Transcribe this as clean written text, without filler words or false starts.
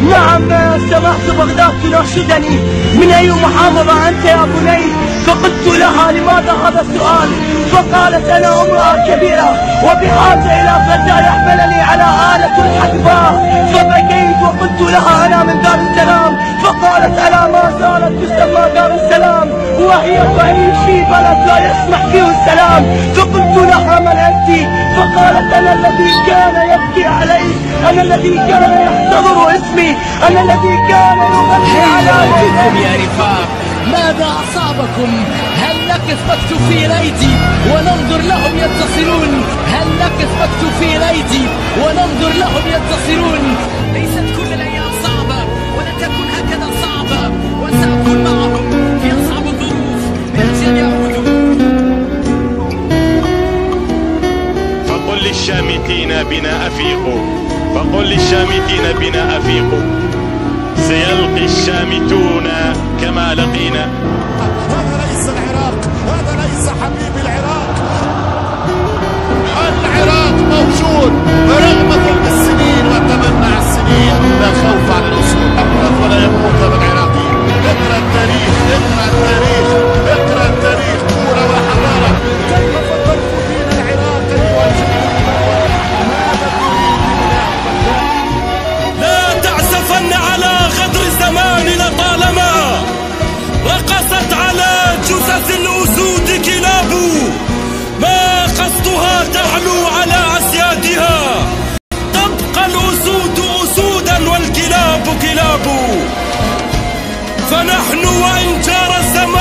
نعم سمعت بغداد تناشدني من أي محافظة أنت يا بني؟ فقلت لها لماذا هذا السؤال؟ فقالت أنا امرأة كبيرة وبحاجة إلى فتى يحملني على آلة الحدباء. فبكيت وقلت لها أنا من دار السلام. فقالت ألا ما زالت تسمى دار السلام وهي تعيش في بلد لا يسمح فيه السلام. فقلت لها من أنت؟ فقالت أنا الذي كان يبكي علي، أنا الذي كان يحتضر اسمي، أنا الذي كان يغني على بكم يا رفاق، ماذا أصابكم؟ هل نقف مكتوب في الأيدي وننظر لهم ينتصرون؟ هل نقف مكتوب في الأيدي وننظر لهم ينتصرون؟ ليست كل الأيام صعبة ولن تكن هكذا صعبة، وسأكون معهم في أصعب الظروف من أجل أن يعودوا. فقل للشامتين بنا أفيقوا، فقل للشامتين بنا أفيقوا، سيلقي الشامتون كما لقينا. هذا ليس العراق، هذا ليس حبيب العراق. العراق موجود رغم ظلم السنين وتمنع السنين. لا خوف على الأسود ولا يموت بالعراقي. اقرأ التاريخ، اقرأ التاريخ، اقرأ التاريخ. كورة وحضارة. كيف فكرت فينا العراق لا تعسفن على غدر الزمان، لطالما رقصت على جثث الأسود كلاب، ما قصدها تعلو على أسيادها. تبقى الأسود أسودا والكلاب كلاب، فنحن وإن جار الزمان